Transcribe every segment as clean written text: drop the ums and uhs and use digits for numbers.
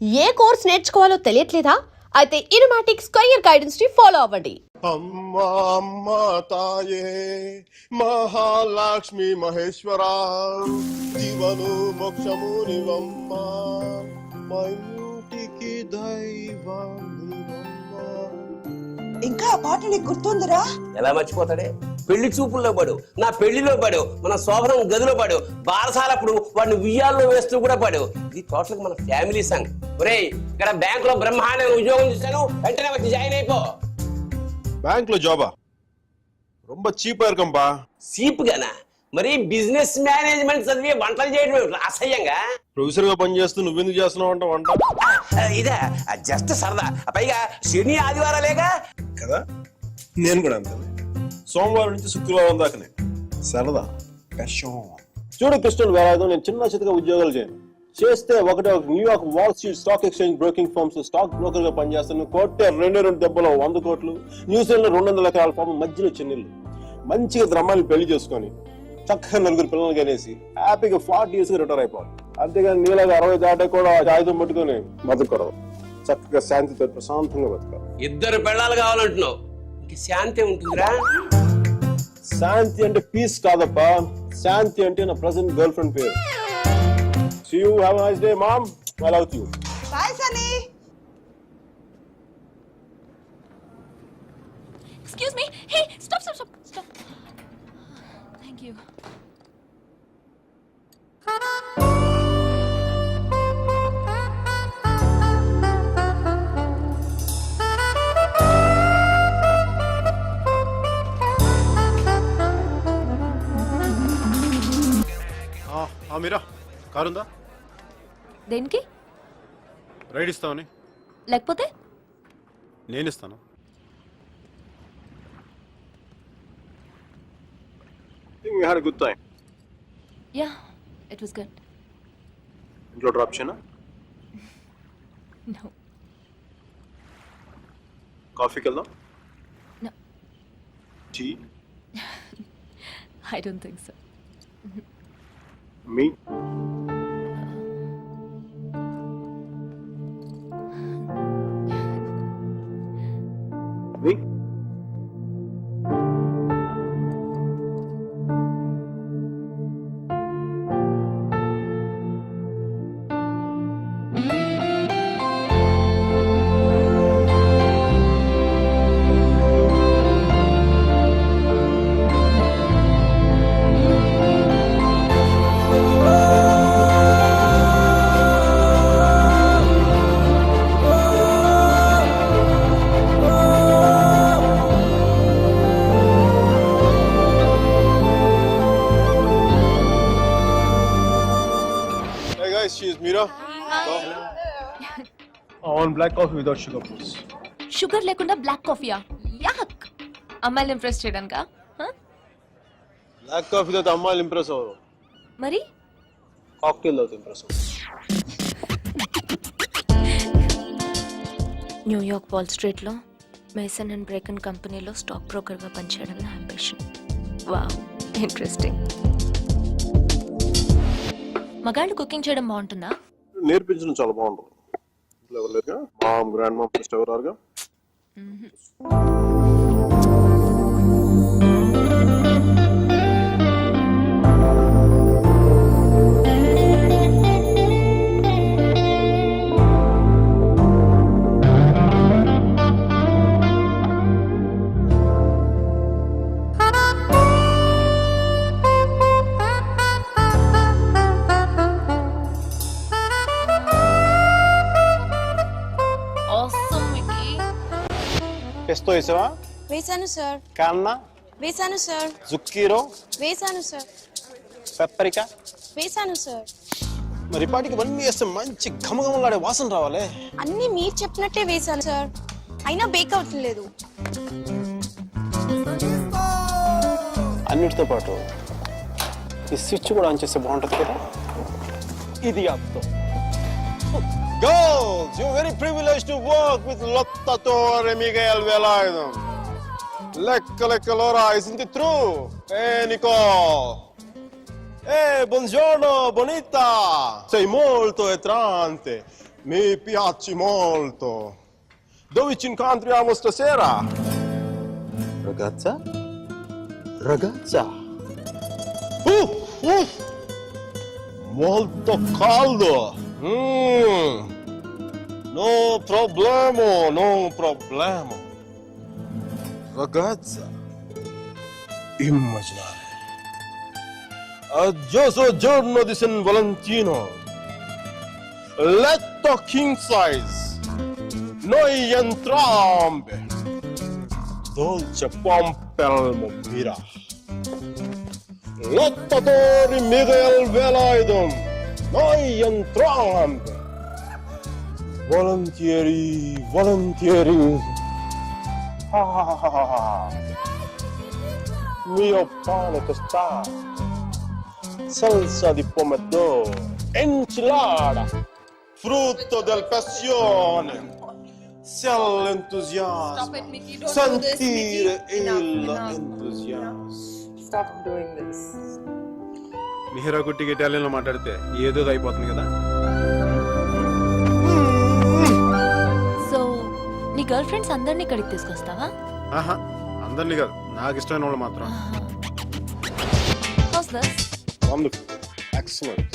ఏ course నేర్చుకోవాలో తెలియట్లేదా? అయితే ఇనుమాటిక్స్ career guidance ని follow అవ్వండి. అమ్మా అమ్మా తాయే మహాలక్ష్మి మహేశ్వర జీవను మోక్షము నివమ్మ మా ఇంటికి దైవం ఇంకా ఆ పాట నీకు గుర్తుందిరా? ఎలా మర్చిపోతాడే? పెళ్లి చూపుల్లో పడు, నా పెళ్లిలో పడు, మన శోభనం గదిలో పడు, బారసాలప్పుడు వాడిని ఉయ్యాల్లో వేస్తూ కూడా పడు. ఇది టోటల్ మన ఫ్యామిలీ సాంగ్. ఒరేయ్, ఇక్కడ బ్యాంక్ లో బ్రహ్మాండంగా ఉద్యోగం చేశాను, వెంటనే వచ్చి జాయిన్ అయిపో. బ్యాంక్ లో జాబా? ரொம்ப చీప్ ఇరుకంపా. సీప్ గానా? మరి బిజినెస్ మేనేజ్మెంట్ చదివి వంటలు చేయడం అసహ్యంగా? ప్రొఫెసర్ గా పనిచేస్తూ నువ్వెందుకు చేస్తున్నావు అంట వంట? ఇదే జస్ట్ సరదా. పైగా శని ఆదివారాలేగా కదా, నేను కూడా అంతే. సోమవారం నుంచి శుక్రవారం దాకానే సరదా కష్టం. చూడు కృష్ణుడు వేలాదో నేను చిన్న చితగా ఉద్యోగాలు చేయను. చేస్తే ఒకటే New York Wall street stock exchange broking firms stock broker గా పనిచేస్తాను. కోట్టే 2 దెబ్బలో 100 కోట్లు, న్యూజిలాండ్ లో 200 ఎకరాల ఫామ్, మధ్యలో చెన్నెళ్ళు. మంచిగా ద్రమ్మాన్ని పెళ్లి చేసుకొని చక్కగా 4 పిల్లలు కనేసి హ్యాపీగా 40 years రిటైర్ అయిపోవాలి. అంతేగాని నీలాగా 60 దాటే కూడా ఆయుధం పట్టుకొని బతకూడదు. చక్కగా శాంతితో ప్రశాంతంగా బతకాలి. 2 పెళ్ళాలు కావాలంటున్నావు, ఇంక శాంతి ఉంటుందిరా? శాంతి అంటే పీస్ కాదప్పా, శాంతి అంటే నా ప్రెసెంట్ గర్ల్ ఫ్రెండ్ పేరు. See you, have a nice day, mom. I love you. Bye Sunny. Excuse me. Hey, stop. Thank you. Meera car ఉందా? దేనికి? రైడ్ ఇస్తావని? లేకపోతే నేను ఇస్తాను. We had a good time. Yeah, it was good. ఇంట్లో drop చేయనా? No. కాఫీకి వెళ్దాం? No. Tea? I don't think so. మీ? మీ? She is Meera. I want black coffee without sugar, please. Sugar లేకుండా బ్లాక్ కాఫీయా? యాక్. అమ్మాయిలు ఇంప్రెస్ చేయడానికా? Black coffee తో అమ్మాయిలు ఇంప్రెస్ అవ్వరు. మరి కాక్టైల్ తో ఇంప్రెస్ అవ్వరు. న్యూయార్క్ వాల్ స్ట్రీట్ లో మేసన్ అండ్ బ్రేకన్ కంపెనీలో స్టాక్ బ్రోకర్ గా పనిచేయడం నా అంబిషన్. Wow, interesting. మగాళ్ళు కుకింగ్ చేయడం బాగుంటుందా? నేర్పించడం చాలా బాగుంటుంది. ఇంట్లో ఎవరు లేరుగా? మామ్, గ్రాండ్ మామ్, ఫస్ట్ ఎవరుగా? Pesto వేసావా? వేసాను సార్. కన్నా వేసాను సార్. జుక్కీరో వేసాను సార్. పెప్పరికా వేసాను సార్. మరి పాటికి ఇవన్నీ వేస్తే మంచి ఘమఘమలాడే వాసన రావాలి. అన్ని మీరు చెప్పినట్టే వేసాను సార్, అయినా బేక్ అవ్వట్లేదు. అన్నిటితో పాటు ఈ స్విచ్ కూడా ఆన్ చేస్తే బాగుంటుంది కదా. ఇది అర్థం. Girls, you're very privileged to work with Lotta Torre Miguel Velardo. Lecca l'ora, isn't it true? Nicole. Buongiorno, bonita. Sei molto entrante. Mi piace molto. Dove ci incontriamo stasera? Ragazza? Ragazza? Molto caldo. No problema, no problema. Ragazza, immaginare. Aggioso giorno di San Valentino. Letto king size. Noi entrambi. Dolce pompelmo mira. Lottatori Miguel Velayden. Noi entrambi. Volentieri, volentieri. Mio pane tostato, salsa di pomodoro, enchilada, frutto del passione. Sia l'entusiasmo, sentire l'entusiasmo. Stop doing this. Mihira కుట్టికి ఇటాలియన్లో మాట్లాడితే ఏదో అయిపోతుంది కదా. So నీ girl friends అందరినీ ఇక్కడికి తీసుకొస్తావా? ఆహా, అందరినీ కాదు, నాకు ఇష్టమైన వాళ్ళు మాత్రం. House this? Wonderful, excellent,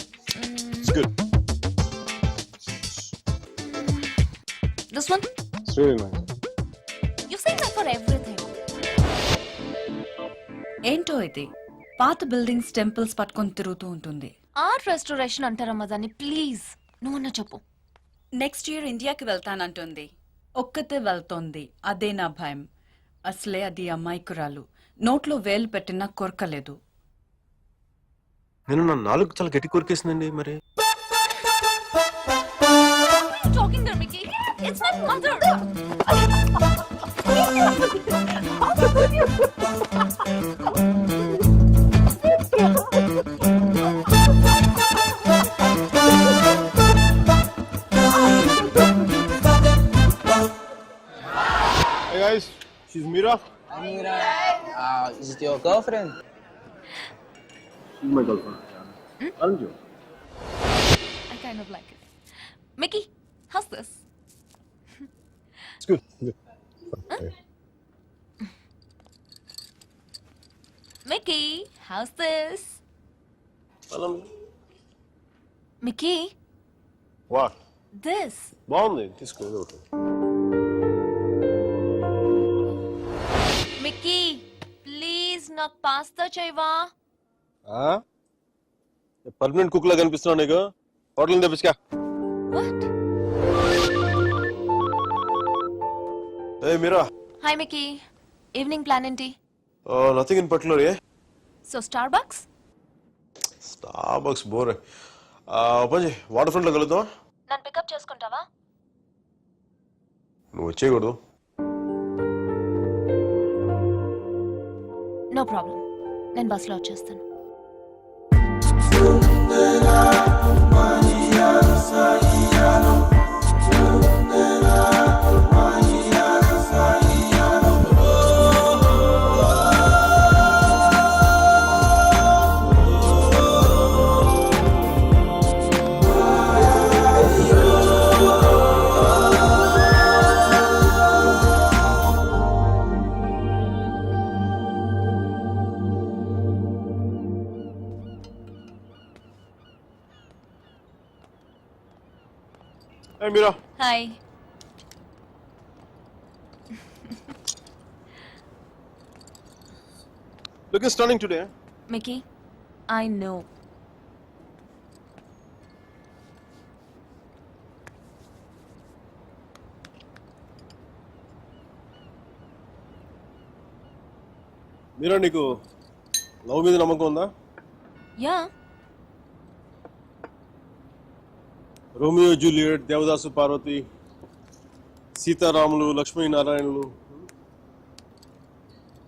it's good, this one? it's really nice. You say that for everything. ఏంటో ఇది పాత బిల్డింగ్స్ టెంపుల్స్ పట్టుకొని తిరుగుతూ ఉంటుంది. ఆర్ట్ రెస్టోరేషన్ అంటారమ్మా దాన్ని. ప్లీజ్ నువ్వన్నా చెప్పు. నెక్స్ట్ ఇయర్ ఇండియాకి వెళ్తానంటుంది. ఒక్కతే వెళ్తోంది, అదే నా భయం. అసలే అది అమాయకురాలు, నోట్లో వేలు పెట్టినా కొరకలేదు. నేను నా నాలుగు చాలా గట్టి కొరికేసిందండి. మరి Talking there, Mickey. It's my mother. hey guys, she's Mira. Is it your girlfriend? She's my girlfriend. Aren't you? I kind of like it. Mickey, how's this? It's good. Good. Okay. Mickey, how's this? Mickey, What? this. బాగుంది, తీసుకో. Mickey, please నాకు pasta చేయవా? Permanent cook లా కనిపిస్తున్నావు నీకు. Hotel తెప్పించుకా. What? Hey Mira. Hi Mickey. Evening plan ఏంటి? Nothing in particular, eh? So Starbucks? Starbucks bore. పంచి water front లో కలుద్దామా? నన్ను పికప్ చేసుకుంటావా? నువ్వు వచ్చేయకూడదు. నో ప్రాబ్లం, నేను బస్సులో వచ్చేస్తాను. Hey Mira. Hi. Looking stunning today. Eh? Mickey, I know. మీరా, నీకు లవ్ మీద నమ్మకం ఉందా? Yeah. Romeo Juliet, Devadasu Parvati, సీతారాములు, లక్ష్మీనారాయణులు.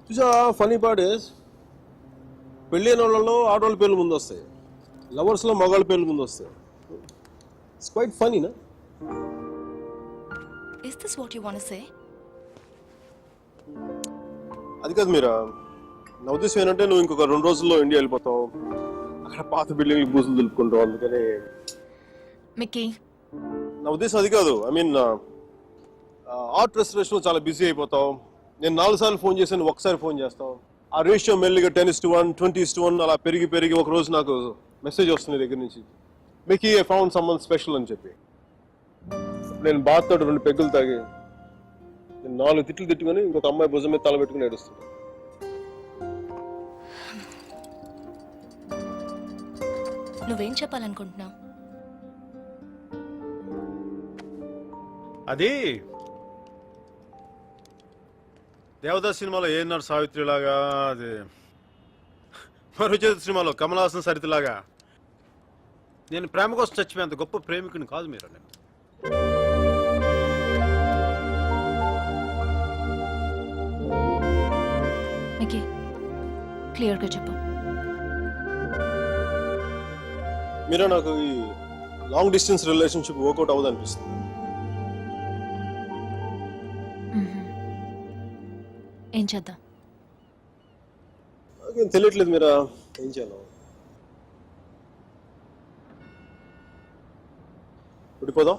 చూసా, ఫనీ పార్ట్ ఇస్ పెళ్ళైన వాళ్ళలో ఆడవాళ్ళ పేర్లు ముందు వస్తాయి, లవర్స్లో మగాళ్ళ పేర్లు ముందు వస్తాయి. ఇట్స్ క్వైట్ ఫనీ నా? Is this what you want to say? అది కాదు మీరా, నా ఉద్దేశం ఏంటంటే నువ్వు ఇంకొక 2 రోజుల్లో ఇండియా వెళ్ళిపోతావు. అక్కడ పాత బిల్డింగ్లు బూసులు దులుపుకుంటావు. అందుకని Mickey, నా ఉద్దేశం అది కాదు. ఐ మీన్ ఆర్ట్ రెస్టరేషన్ చాలా బిజీ అయిపోతావు. నేను 4 సార్లు ఫోన్ చేశాను, ఒకసారి ఫోన్ చేస్తావు. ఆ రేషియో మెల్లిగా 10:1, 20:1 అలా పెరిగి ఒక రోజు నాకు మెసేజ్ వస్తుంది దగ్గర నుంచి, Mickey I found someone special అని చెప్పి. నేను బాత్ తోటి 2 పెగ్గులు తాగి నేను 4 తిట్లు తిట్టుకొని ఇంకొక అమ్మాయి భుజం మీద తల పెట్టుకుని ఏడుస్తాను. నువ్వేం చెప్పాలనుకుంటున్నావు? అది దేవదాస్ సినిమాలో ఏఎన్ఆర్ సావిత్రి లాగా, అది మరుచేతి సినిమాలో కమల్ హాసన్ సరితలాగా నేను ప్రేమ కోసం చచ్చిపోయేంత గొప్ప ప్రేమికుని కాదు మీరు. నేను మికీ, క్లియర్గా చెప్పు. మీరే నాకు ఈ లాంగ్ డిస్టెన్స్ రిలేషన్షిప్ వర్కౌట్ అవ్వదు అనిపిస్తుంది. ఏం చేద్దాం? నాకేం తెలియట్లేదు మీరా ఏం చేయాలో. విడిపోదాం.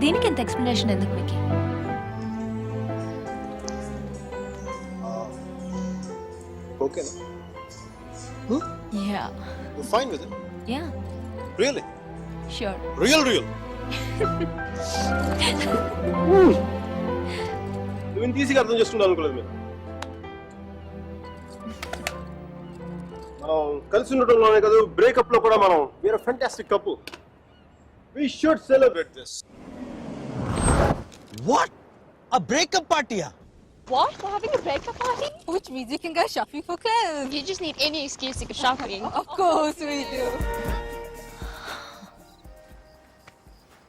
దీనికి ఎంత ఎక్స్ప్లెనేషన్ ఎందుకు మికీ? ఓకేనా? Yeah, You're fine with it? Yeah, Really? Sure. Real. నువ్వు ఇంత ఈజీగా అర్థం చేసుకుంటా అనుకోలేదు మీరు. మనం కలిసి ఉండటంలోనే కాదు, బ్రేకప్ లో కూడా మనం we are fantastic couple. We should celebrate this. What? A breakup party? What? We're having a breakup party? Which means you can go shopping for clothes. You just need any excuse to go shopping. Of course we do.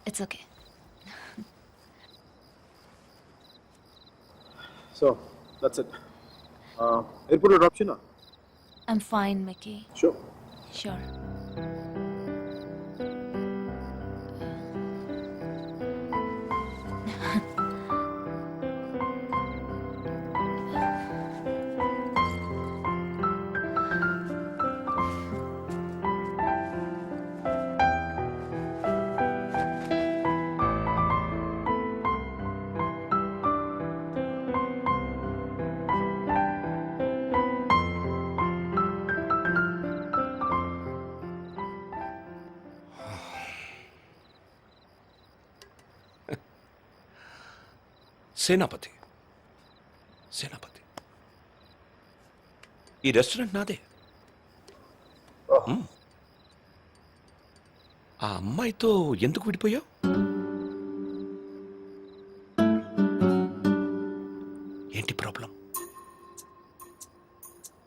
It's okay. So, that's it. Airport లో drop చేయనా? I'm fine Mickey. Sure. Sure. Senapati, ఈ restaurant నాదే. ఆ అమ్మాయితో ఎందుకు విడిపోయావు? ఏంటి problem?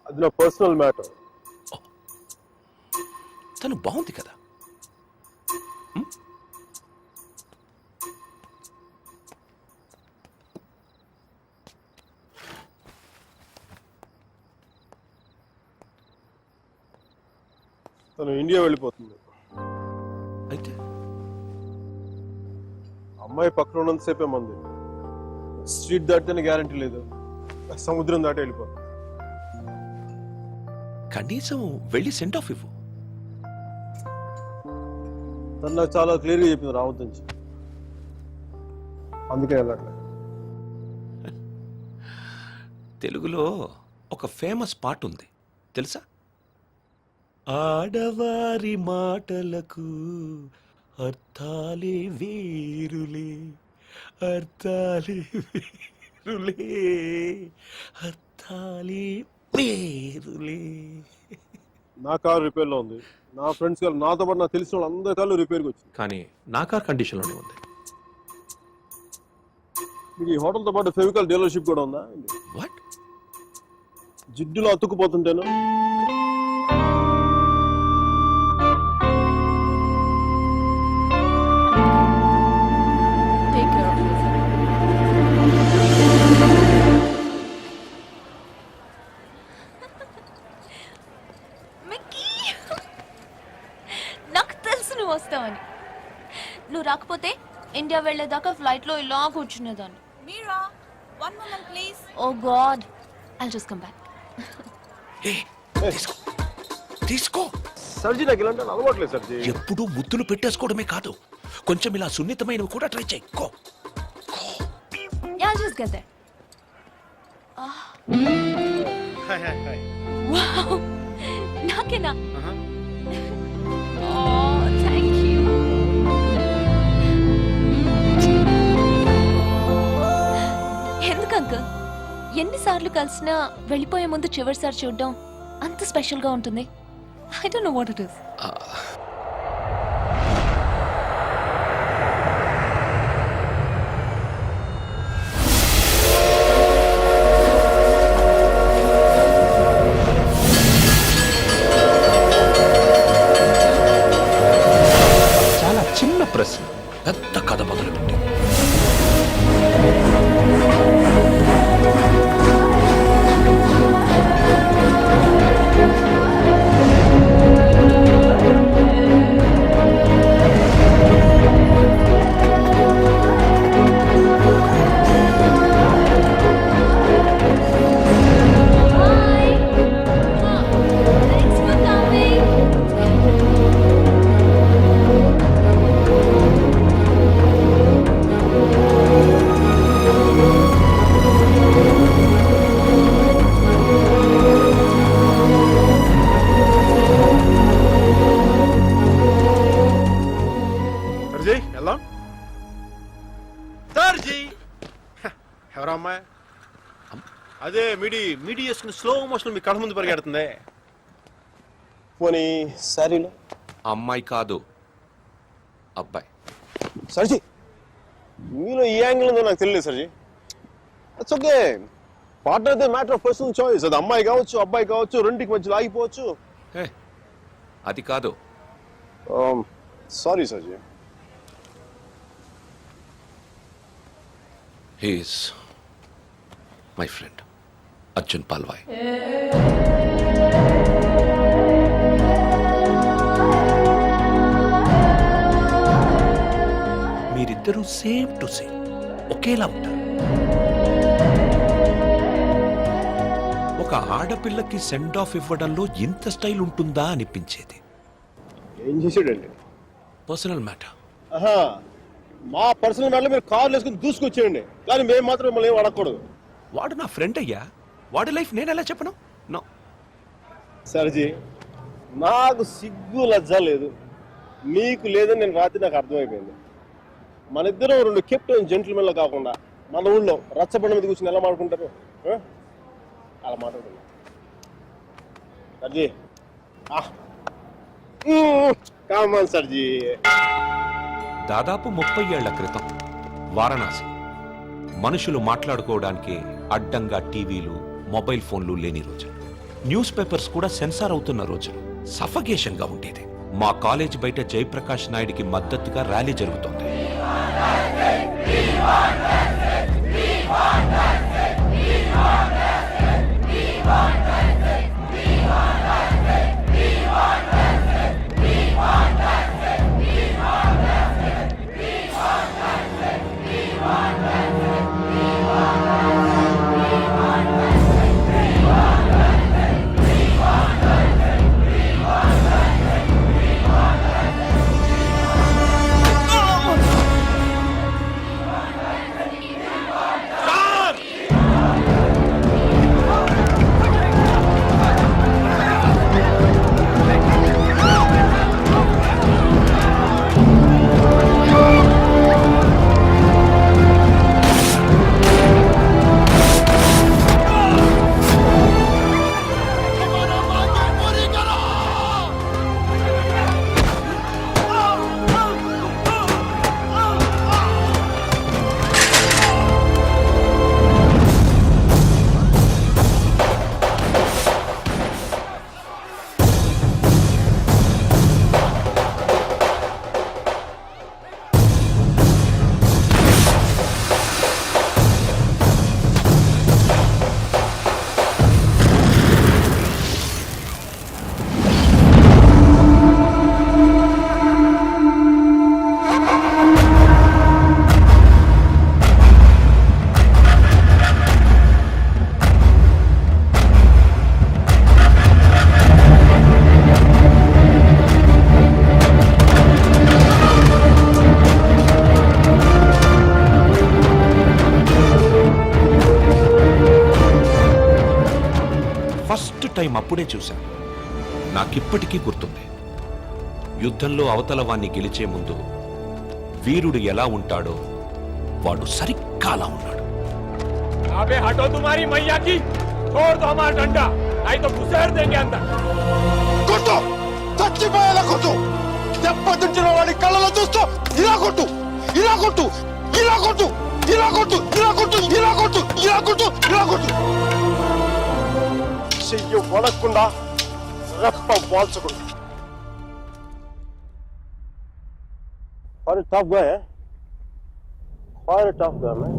అది నా పర్సనల్ మ్యాటర్. తను బాగుంది కదా. తను ఇండియా వెళ్ళిపోతుంది. అయితే అమ్మాయి పక్కన ఉన్నంతసేపే మంది. స్ట్రీట్ దాటితేనే గ్యారంటీ లేదు, సముద్రం దాటి వెళ్ళిపోతుంది. కనీసం వెళ్ళి సెంట్ ఆఫ్ ఇవ్వు. తను నాకు చాలా క్లియర్గా చెప్పింది రావద్దని చెప్పి, అందుకే వెళ్ళట్లేదు. తెలుగులో ఒక ఫేమస్ పాట ఉంది తెలుసా? ఆడవారి మాటలకు అర్థాలే వేరులే, అర్థాలే వేరులే, అర్థాలే వేరులే. నా కారు రిపేర్లో ఉంది. నా ఫ్రెండ్స్ కారు, నాతో పాటు నాకు తెలిసిన వాళ్ళు అందరి కార్లు రిపేర్కి వచ్చింది. కానీ నా కార్ కండిషన్లోనే ఉంది. మీకు ఈ హోటల్తో పాటు ఫెవికాల్ డీలర్షిప్ కూడా ఉందా? వాట్? జిడ్డులో అతుక్కుపోతుంటేను. Take care of yourself. Mickey, నాకు తెలుసు నువ్వు వస్తావని. నువ్వు రాకపోతే ఇండియా వెళ్ళేదాకా ఫ్లైట్ లో ఇలా కూర్చునేదాన్ని. మీరా 1 moment please. Oh God, I'll just come back. తీసుకో తీసుకో. సర్జీ నాకు ఇలాంటి అలవాట్లేదు సర్జీ. ఎప్పుడు ముద్దులు పెట్టేసుకోవడమే కాదు, కొంచెం ఇలా సున్నితమైనవి కూడా ట్రై చేయి. Go. Yeah, I'll just get there. Hi hi hi. Wow, నాకేనా? Oh, thank you. ఎందుకు అంకుల్ ఎన్నిసార్లు కలిసినా వెళ్ళిపోయే ముందు చివరిసారి చూడడం అంత స్పెషల్ గా ఉంటుంది? I don't know what it is. చాలా చిన్న ప్రశ్న పెద్ద కథ మొదలుపెట్టి. Thanks for coming. సర్జీ ఎలా సర్జీ? ఎవరా అమ్మాయి? అదే మీడి చేసుకుని స్లో మోషన్ మీ కళ్ళ ముందు పరిగెడుతుంది. పోనీ సారీలో అమ్మాయి కాదు, అబ్బాయి. సర్జీ మీలో ఈ యాంగిల్ ఉందో నాకు తెలియదు సర్జీ. It's okay. పార్ట్నర్ అయితే మ్యాటర్ ఆఫ్ పర్సనల్ చాయిస్. అది అమ్మాయి కావచ్చు అబ్బాయి కావచ్చు, రెండింటికి మధ్యలో ఆగిపోవచ్చు. అది కాదు. Sorry sir ji. He's my friend Arjun Palvai. మీరిద్దరూ సేమ్ టు సేమ్ ఒకేలా ఉంటారు. ఒక ఆడపిల్లకి సెండ్ ఆఫ్ ఇవ్వడంలో ఇంత స్టైల్ ఉంటుందా అనిపించేది. ఏం చేసాడండి? Personal matter. మా పర్సనల్ మ్యాటర్ మీరు కార్లు వేసుకుని దూసుకొచ్చేయండి, కానీ మేము మాత్రం మిమ్మల్ని ఏం అడగకూడదు. వాడు నా ఫ్రెండ్ అయ్యా, వాడి లైఫ్ నేను ఎలా చెప్పను? నో సర్జీ నాకు సిగ్గు లజ్జ లేదు, మీకు లేదని నేను రాత్రి నాకు అర్థమైపోయింది. మన ఇద్దరం రెండు కెప్టెన్ జెంటిల్మెన్లు కాకుండా మన ఊళ్ళో రచ్చబండ మీద కూర్చొని ఎలా మాట్లాడుకుంటారు? అలా మాట్లాడుతున్నా సర్జీ. కామన్ సర్జీ. దాదాపు 30 ఏళ్ల క్రితం వారణాసి మనుషులు మాట్లాడుకోవడానికి అడ్డంగా టీవీలు మొబైల్ ఫోన్లు లేని రోజులు, న్యూస్ పేపర్స్ కూడా సెన్సార్ అవుతున్న రోజులు. సఫకేషన్ గా ఉండేది. మా కాలేజ్ బయట జయప్రకాష్ నాయుడికి మద్దతుగా ర్యాలీ జరుగుతోంది. టైం అప్పుడే చూశాను. నాకిప్పటికీ గుర్తుంది. యుద్ధంలో అవతల వాణ్ణి గెలిచే ముందు వీరుడు ఎలా ఉంటాడో వాడు సరిగ్గా అలా ఉన్నాడు. अबे हटो तुम्हारी मैया की, छोड़ दो हमारा डंडा, नहीं तो घुसेड़ देंगे अंदर. కొట్టు, చచ్చిపోయేలా కొట్టు. దెబ్బతించిన వాడి కళ్ళలో చూస్తూ ఇలా కొట్టు, ఇలా కొట్టు, ఇలా కొట్టు, ఇలా కొట్టు, ఇలా కొట్టు, ఇలా కొట్టు, ఇలా కొట్టు, ఇలా కొట్టు. చెయ్యి వడకుండా, రెప్ప వాల్చకుండా. Quite a tough guy, eh? Quite a tough guy, man.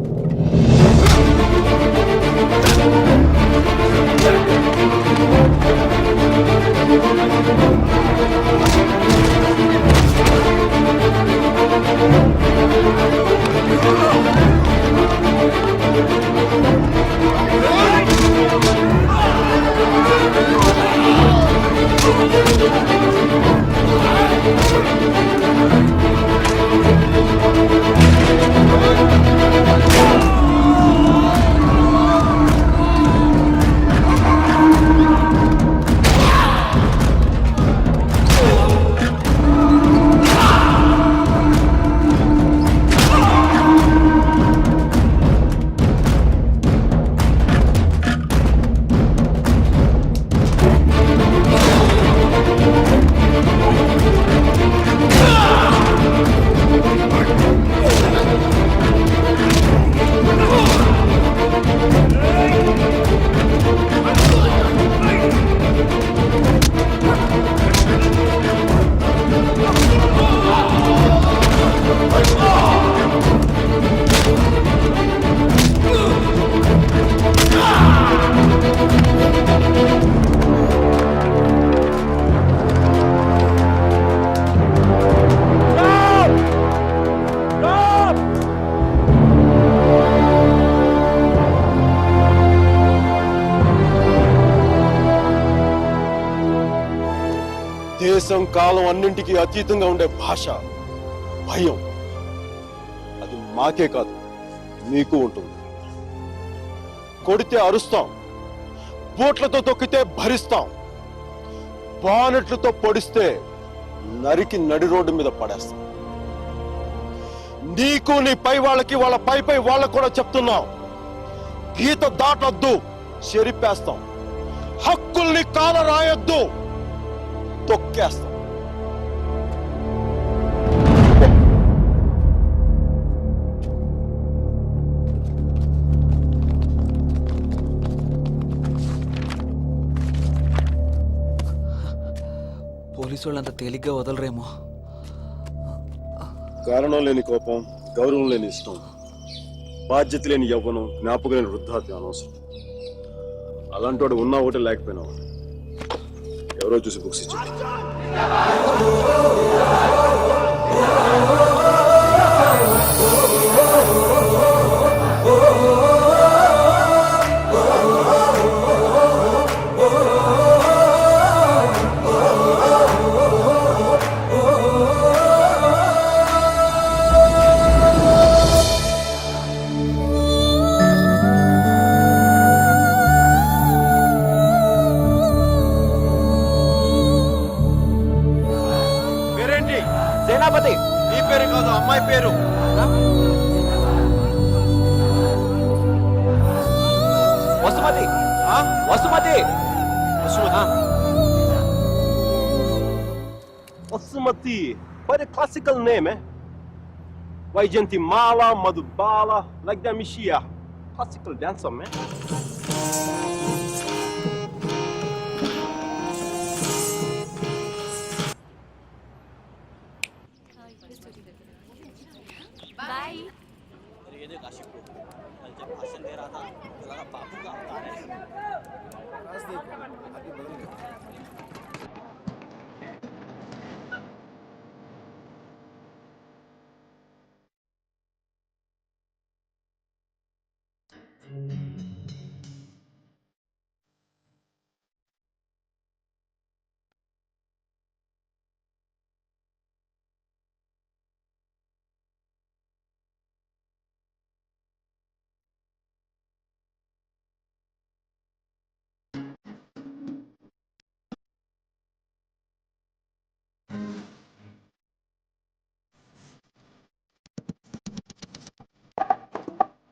దేశం కాలం అన్నింటికీ అతీతంగా ఉండే భాష భయం. అది మాకే కాదు, మీకు ఉంటుంది. కొడితే అరుస్తాం, బోట్లతో తొక్కితే భరిస్తాం, బానెట్లతో పొడిస్తే నరికి నడి రోడ్డు మీద పడేస్తాం. నీకు నీ పై వాళ్ళకి వాళ్ళ పై వాళ్ళకు కూడా చెప్తున్నాం, గీత దాటొద్దు, చెరిపేస్తాం. హక్కుల్ని కాల రాయొద్దు, తొక్కేస్తాం. పోలీసు వాళ్ళు అంత తేలిగ్గా వదలరేమో. కారణం లేని కోపం, గౌరవం లేని ఇష్టం, బాధ్యత లేని యవ్వనం, జ్ఞాపకం లేని వృద్ధాప్యం అనవసరం. అలాంటి వాడు ఉన్నా ఒకటి లేకపోయినా ఒకటి. ఎవరో చూసి బుక్స్ ఇచ్చారు. సేనాపతి, నీ పేరు కాదు, అమ్మాయి పేరు. Vasumathi. Vasumathi. Vasumathi. Quite a classical name, eh? Vaijantimala, Madhubala, like that Mishia. Classical dancer, man.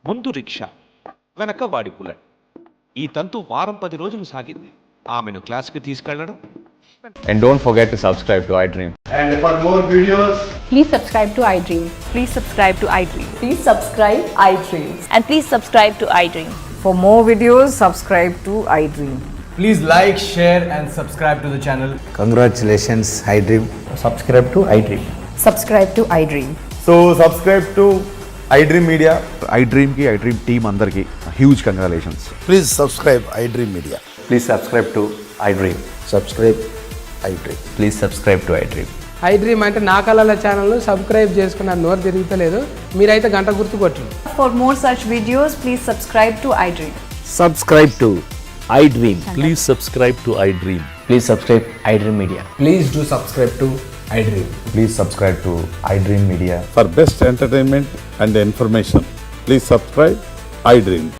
ముందు రిక్షా, వెనక వాడి బుల్లెట్. ఈ తంతు వారం 10 రోజులు సాగింది. ఆమెను క్లాస్కి తీసుకెళ్లడం, And don't forget to subscribe to iDream. Please subscribe to iDream. Please subscribe to iDream. Please subscribe iDream. And please subscribe to iDream. For more videos, subscribe to iDream. Please like, share and subscribe to the channel. Congratulations, iDream. Subscribe to iDream. Subscribe to iDream. So subscribe to iDream Media. iDream ki iDream team andarki huge congratulations. Please subscribe iDream Media. Please subscribe to iDream. Subscribe iDream. Please subscribe to iDream. iDream అంటే నా కళల channel subscribe చేసుకున్న నోరు తిరుగుతలేదు. మీరైతే గంట గుర్తు కొట్టండి. For more such videos, please subscribe to iDream. Subscribe to iDream. Please subscribe to iDream. Please subscribe iDream Media. Please do subscribe to iDream. Please subscribe to iDream Media. For best entertainment and information, please subscribe iDream.